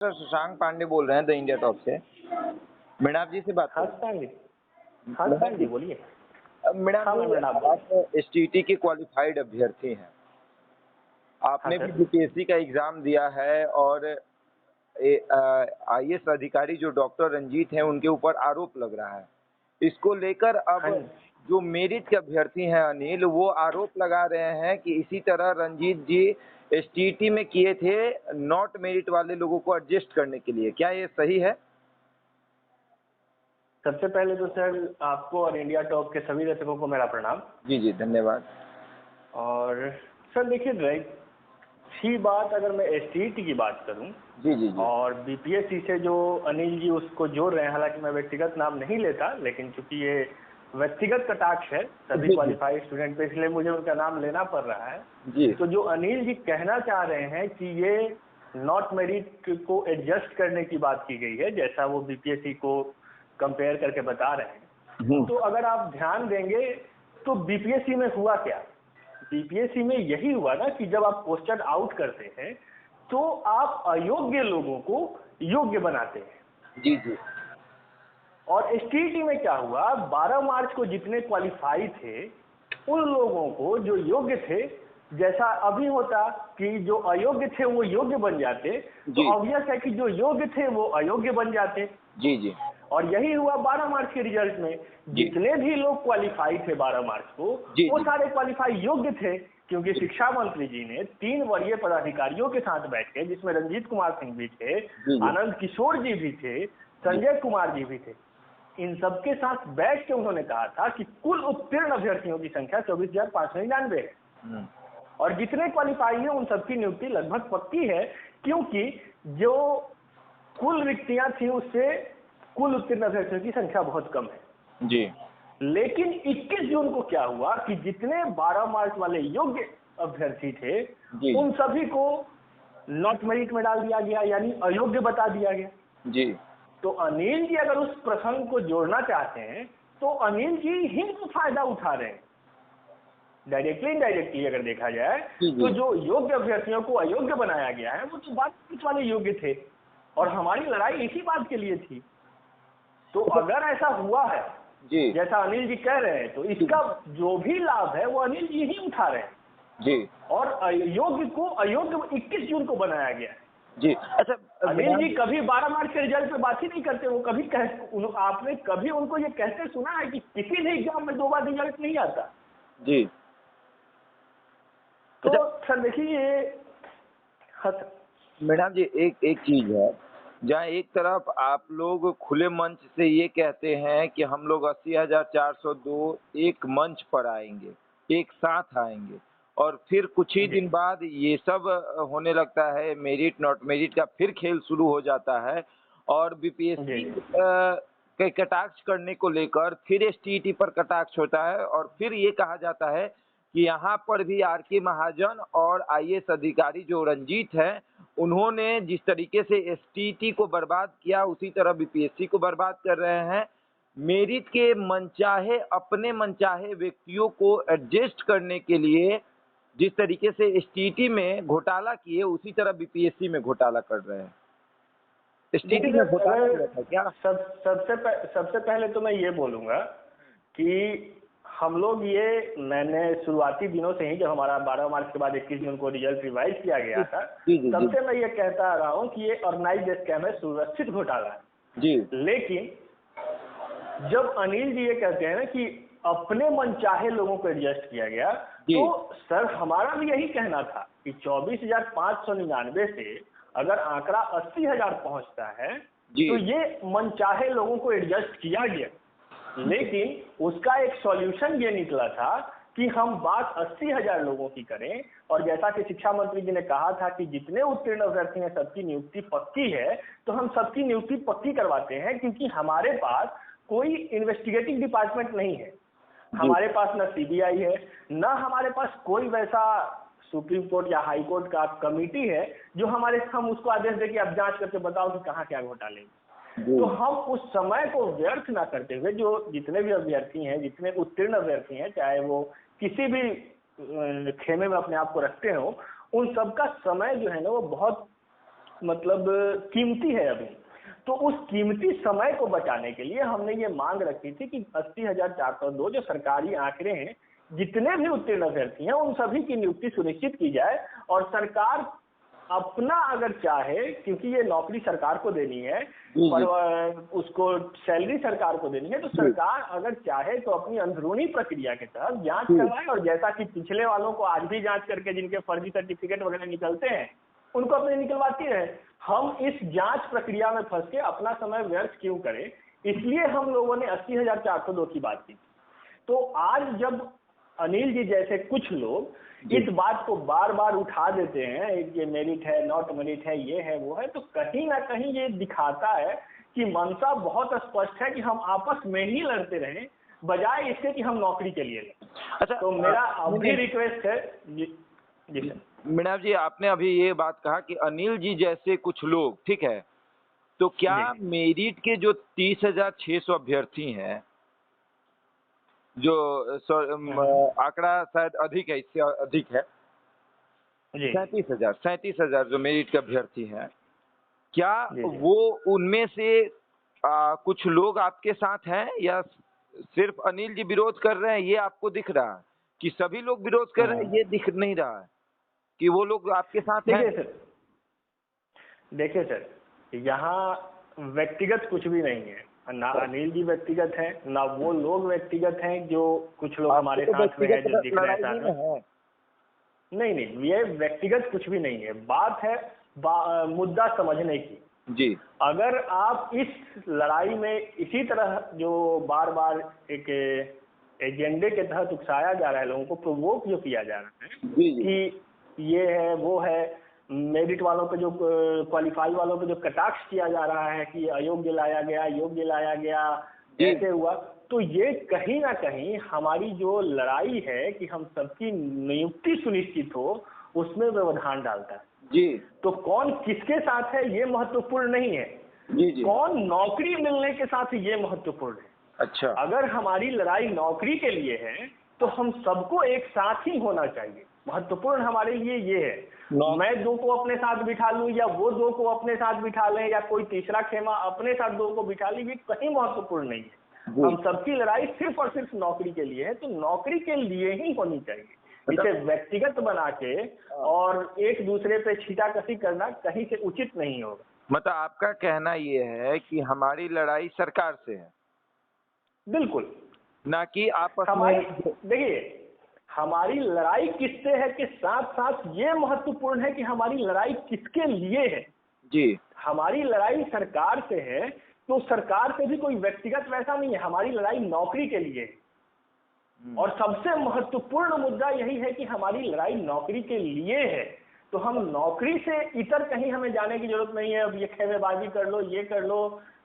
Sir Shashank Pandey बोल रहे हैं द इंडिया टॉप से। मृणाल जी से बात हाँ कर सर जी। हाँ मृणाल सर जी जी बोलिए। हाँ मृणाल मैं जी, मृणाल बोल रहा आप एसटीटी के क्वालिफाइड अभ्यर्थी हैं। हूँ। हाँ आपने भी सर। बीपीएससी का एग्जाम दिया है और आईएएस अधिकारी जो डॉक्टर रंजीत हैं उनके ऊपर आरोप लग रहा है। इसको लेकर अब हाँ जो मेरिट के अभ्यर्थी हैं अनिल, वो आरोप लगा रहे हैं कि इसी तरह रंजीत जी एसटीटी में किए थे नॉट मेरिट वाले लोगों को एडजस्ट करने के लिए। क्या ये सही है? सबसे पहले तो सर आपको और इंडिया टॉप के सभी दर्शकों को मेरा प्रणाम। जी जी धन्यवाद। और सर देखिए रही बात, अगर मैं एसटीईटी की बात करूं जी जी जी और बीपीएससी से जो अनिल जी उसको जोड़ रहे हैं, हालांकि मैं व्यक्तिगत नाम नहीं लेता, लेकिन चूंकि ये व्यक्तिगत कटाक्ष है सभी जी जी क्वालिफाइड स्टूडेंट पे, इसलिए मुझे उनका नाम लेना पड़ रहा है। जी तो जो अनिल जी कहना चाह रहे हैं कि ये नॉट मेरिट को एडजस्ट करने की बात की गई है, जैसा वो बीपीएससी को कंपेयर करके बता रहे हैं, तो अगर आप ध्यान देंगे तो बीपीएससी में हुआ क्या? बीपीएससी में यही हुआ ना कि जब आप पोस्टेड आउट करते हैं तो आप अयोग्य लोगों को योग्य बनाते हैं। जी जी और एसटीईटी में क्या हुआ, 12 मार्च को जितने क्वालिफाई थे उन लोगों को जो योग्य थे, जैसा अभी होता कि जो अयोग्य थे वो योग्य बन जाते, तो जी ऑब्वियस है कि जो योग्य थे वो अयोग्य बन जाते। जी जी और यही हुआ 12 मार्च के रिजल्ट में। जी जितने भी लोग क्वालिफाई थे 12 मार्च को, जी वो जी सारे क्वालिफाई योग्य थे, क्योंकि शिक्षा मंत्री जी ने 3 वरीय पदाधिकारियों के साथ बैठ के, जिसमें रंजीत कुमार सिंह भी थे, जी जी आनंद किशोर जी भी थे, जी संजय कुमार जी भी थे, इन सबके साथ बैठ के उन्होंने कहा था कि कुल उत्तीर्ण अभ्यर्थियों की संख्या 24,599 है। हम्म, और जितने क्वालिफाई हैं उन सबकी नियुक्ति लगभग पक्की है, क्योंकि जो कुल रिक्तियां थी उससे कुल उत्तीर्ण अभ्यर्थियों की संख्या बहुत कम है। जी लेकिन 21 जून को क्या हुआ कि जितने 12 मार्च वाले योग्य अभ्यर्थी थे जी उन सभी को नॉट मेरिट में डाल दिया गया, यानी अयोग्य बता दिया गया। जी तो अनिल जी अगर उस प्रसंग को जोड़ना चाहते हैं तो अनिल जी ही तो फायदा उठा रहे हैं। डायरेक्टली इनडायरेक्टली अगर देखा जाए जी तो जी जो योग्य अभ्यर्थियों को अयोग्य बनाया गया है वो तो बात वाले योग्य थे, और हमारी लड़ाई इसी बात के लिए थी। तो अगर ऐसा हुआ है जी जैसा अनिल जी कह रहे हैं, तो इसका जो भी लाभ है वो अनिल जी ही उठा रहे हैं। जी और अयोग्य को अयोग्य 21 जून को बनाया गया है। जी अच्छा अनिल जी कभी 12 मार्च के रिजल्ट पे बात ही नहीं करते। वो कभी आपने कभी उनको ये कहते सुना है कि किसी भी एग्जाम में 2 बार रिजल्ट नहीं आता? जी तो अच्छा सर देखिए हाँ सर। मैडम जी, एक एक चीज है जहाँ एक तरफ आप लोग खुले मंच से ये कहते हैं कि हम लोग 80,402 एक मंच पर आएंगे, एक साथ आएंगे, और फिर कुछ ही जी दिन बाद ये सब होने लगता है, मेरिट नॉट मेरिट का फिर खेल शुरू हो जाता है, और जी बीपीएससी जी के कटाक्ष करने को लेकर फिर एसटीईटी पर कटाक्ष होता है, और फिर ये कहा जाता है कि यहाँ पर भी आर के महाजन और आईएएस अधिकारी जो रंजीत हैं, उन्होंने जिस तरीके से एसटीटी को बर्बाद किया उसी तरह बीपीएससी को बर्बाद कर रहे हैं। मेरिट के मनचाहे अपने मनचाहे व्यक्तियों को एडजस्ट करने के लिए जिस तरीके से एसटीटी में घोटाला किए उसी तरह बीपीएससी में घोटाला कर रहे हैं। एसटीटी देखिए में सर, घोटाला अगर हुआ था क्या? सबसे पहले तो मैं ये बोलूंगा कि हम लोग ये, मैंने शुरुआती दिनों से ही, जब हमारा 12 मार्च के बाद 21 जून को रिजल्ट रिवाइज किया गया था, जी जी तब जी से मैं ये कहता आ रहा हूँ कि ये ऑर्गेनाइज्ड स्कैम है, सुरक्षित घोटाला है। जी लेकिन जब अनिल जी ये कहते हैं ना कि अपने मनचाहे लोगों को एडजस्ट किया गया, जी तो सर हमारा भी यही कहना था कि 24,599 से अगर आंकड़ा 80,000 पहुंचता है जी तो ये मनचाहे लोगों को एडजस्ट किया गया। लेकिन उसका एक सॉल्यूशन ये निकला था कि हम बात 80,000 लोगों की करें, और जैसा कि शिक्षा मंत्री जी ने कहा था कि जितने उत्तीर्ण अभ्यर्थी हैं सबकी नियुक्ति पक्की है, तो हम सबकी नियुक्ति पक्की करवाते हैं, क्योंकि हमारे पास कोई इन्वेस्टिगेटिव डिपार्टमेंट नहीं है। हमारे पास ना सीबीआई है, ना हमारे पास कोई वैसा सुप्रीम कोर्ट या हाई कोर्ट का कमेटी है जो हम उसको आदेश दे कि आप जांच करके बताओ कि कहाँ क्या घोटाले। तो हम उस समय को व्यर्थ ना करते हुए, जो जितने भी अभ्यर्थी हैं, जितने उत्तीर्ण अभ्यर्थी हैं, चाहे वो किसी भी खेमे में अपने आप को रखते हो, उन सबका समय जो है ना वो बहुत मतलब कीमती है अभी। तो उस कीमती समय को बचाने के लिए हमने ये मांग रखी थी कि 80,402 जो सरकारी आंकड़े हैं, जितने भी उत्तीर्ण अभ्यर्थी हैं उन सभी की नियुक्ति सुनिश्चित की जाए। और सरकार अपना अगर चाहे, क्योंकि ये नौकरी सरकार को देनी है पर उसको सैलरी सरकार को देनी है, तो सरकार अगर चाहे तो अपनी अंदरूनी प्रक्रिया के तहत जांच करवाए। और जैसा कि पिछले वालों को आज भी जांच करके जिनके फर्जी सर्टिफिकेट वगैरह निकलते हैं उनको अपने निकलवाती रहे। हम इस जांच प्रक्रिया में फंस के अपना समय व्यर्थ क्यों करें, इसलिए हम लोगों ने 80,402 की बात की। तो आज जब अनिल जी जैसे कुछ लोग इस बात को बार बार उठा देते हैं, ये मेरिट है, नॉट मेरिट है, ये है, वो है, तो कहीं ना कहीं ये दिखाता है कि मंशा बहुत स्पष्ट है कि हम आपस में ही लड़ते रहें, बजाय इसके कि हम नौकरी के लिए लें। अच्छा, तो मेरा अभी रिक्वेस्ट है जी सर। मीणा जी, आपने अभी ये बात कहा कि अनिल जी जैसे कुछ लोग, ठीक है, तो क्या मेरिट के जो 30,600 अभ्यर्थी हैं, जो आंकड़ा शायद अधिक है, इससे अधिक है, 37,000 जो मेरिट के अभ्यर्थी हैं, क्या वो उनमें से कुछ लोग आपके साथ हैं या सिर्फ अनिल जी विरोध कर रहे हैं, ये आपको दिख रहा है कि सभी लोग विरोध कर रहे हैं, ये दिख नहीं रहा है कि वो लोग आपके साथ हैं? देखिए सर, यहाँ व्यक्तिगत कुछ भी नहीं है, ना अनिल जी व्यक्तिगत हैं, ना वो लोग व्यक्तिगत हैं जो कुछ लोग हमारे साथ में है जो दिख रहे हैं साथ में। नहीं, ये व्यक्तिगत कुछ भी नहीं है। बात है मुद्दा समझने की जी। अगर आप इस लड़ाई में इसी तरह जो बार बार एक एजेंडे के तहत उकसाया जा रहा है, लोगों को प्रोवोक जो किया जा रहा है कि ये है वो है, मेरिट वालों पे जो क्वालिफाई वालों पे जो कटाक्ष किया जा रहा है कि अयोग्य लाया गया, योग्य लाया गया, ऐसे हुआ, तो ये कहीं ना कहीं हमारी जो लड़ाई है कि हम सबकी नियुक्ति सुनिश्चित हो, उसमें व्यवधान डालता है जी। तो कौन किसके साथ है ये महत्वपूर्ण नहीं है जी, कौन नौकरी मिलने के साथ ये महत्वपूर्ण है। अच्छा, अगर हमारी लड़ाई नौकरी के लिए है तो हम सबको एक साथ ही होना चाहिए। महत्वपूर्ण हमारे लिए ये है, मैं दो को अपने साथ बिठा लूं या वो दो को अपने साथ बिठा लें या कोई तीसरा खेमा अपने साथ दो को बिठा ले, ये कहीं महत्वपूर्ण नहीं है। हम सबकी लड़ाई सिर्फ और सिर्फ नौकरी के लिए है, तो नौकरी के लिए ही होनी चाहिए। इसे व्यक्तिगत बना के और एक दूसरे पे छींटाकशी करना कहीं से उचित नहीं होगा। मतलब आपका कहना ये है कि हमारी लड़ाई सरकार से है? बिल्कुल, ना कि आपस में। देखिए, हमारी लड़ाई किससे है के साथ साथ ये महत्वपूर्ण है कि हमारी लड़ाई किसके लिए है जी। हमारी लड़ाई सरकार से है, तो सरकार से भी कोई व्यक्तिगत वैसा नहीं है, हमारी लड़ाई नौकरी के लिए है। और सबसे महत्वपूर्ण मुद्दा यही है कि हमारी लड़ाई नौकरी के लिए है, तो हम नौकरी से इतर कहीं हमें जाने की जरूरत नहीं है। अब ये खेमेबाजी कर लो, ये कर लो,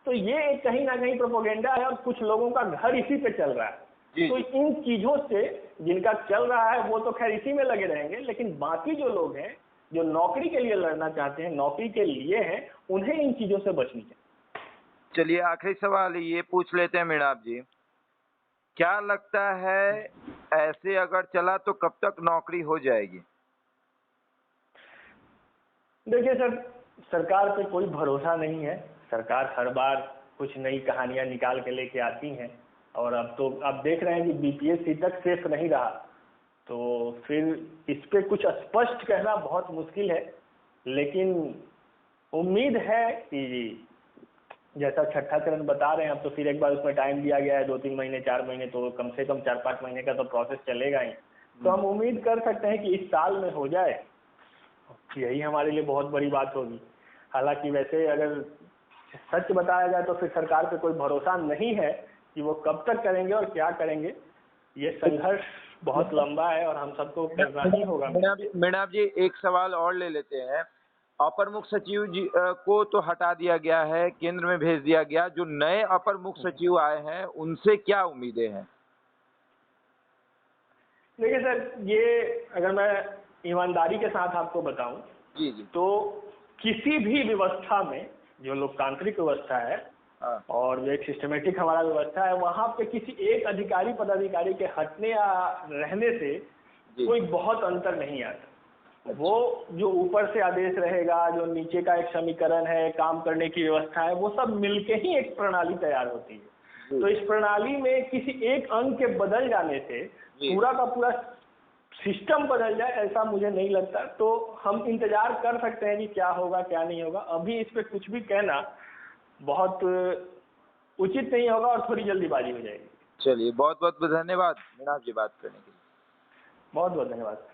तो ये एक कहीं ना कहीं प्रोपोगेंडा है और कुछ लोगों का घर इसी पे चल रहा है। तो इन चीजों से जिनका चल रहा है वो तो खैर इसी में लगे रहेंगे, लेकिन बाकी जो लोग हैं जो नौकरी के लिए लड़ना चाहते हैं, नौकरी के लिए हैं, उन्हें इन चीजों से बचनी चाहिए। चलिए, आखिरी सवाल ये पूछ लेते हैं मीणा जी, क्या लगता है ऐसे अगर चला तो कब तक नौकरी हो जाएगी? देखिए सर, सरकार पे कोई भरोसा नहीं है। सरकार हर बार कुछ नई कहानियां निकाल के लेके आती हैं और अब तो आप देख रहे हैं कि बीपीएससी तक सेफ नहीं रहा, तो फिर इस पे कुछ स्पष्ट कहना बहुत मुश्किल है। लेकिन उम्मीद है कि जैसा छठा चरण बता रहे हैं, अब तो फिर एक बार उसमें टाइम दिया गया है 2-3 महीने 4 महीने, तो कम से कम 4-5 महीने का तो प्रोसेस चलेगा ही। तो हम उम्मीद कर सकते हैं कि इस साल में हो जाए, यही हमारे लिए बहुत बड़ी बात होगी। हालांकि वैसे अगर सच बताया जाए तो फिर सरकार पे कोई भरोसा नहीं है कि वो कब तक करेंगे और क्या करेंगे। ये संघर्ष बहुत लंबा है और हम सबको करना ही होगा। मीणा जी, एक सवाल और ले लेते हैं। अपर मुख्य सचिव जी को तो हटा दिया गया है, केंद्र में भेज दिया गया, जो नए अपर मुख्य सचिव आए हैं उनसे क्या उम्मीदें हैं? देखिए सर, ये अगर मैं ईमानदारी के साथ आपको बताऊं जी, तो किसी भी व्यवस्था में जो लोकतांत्रिक व्यवस्था है और जो एक सिस्टमेटिक हमारा व्यवस्था है, वहां पे किसी एक अधिकारी पदाधिकारी के हटने या रहने से कोई बहुत अंतर नहीं आता। वो जो ऊपर से आदेश रहेगा, जो नीचे का एक समीकरण है, काम करने की व्यवस्था है, वो सब मिलके ही एक प्रणाली तैयार होती है। तो इस प्रणाली में किसी एक अंग के बदल जाने से पूरा का पूरा सिस्टम बदल जाए, ऐसा मुझे नहीं लगता। तो हम इंतजार कर सकते हैं कि क्या होगा क्या नहीं होगा। अभी इस पे कुछ भी कहना बहुत उचित नहीं होगा और थोड़ी जल्दीबाजी हो जाएगी। चलिए, बहुत बहुत धन्यवाद मैडम जी बात करने के लिए। बहुत बहुत धन्यवाद।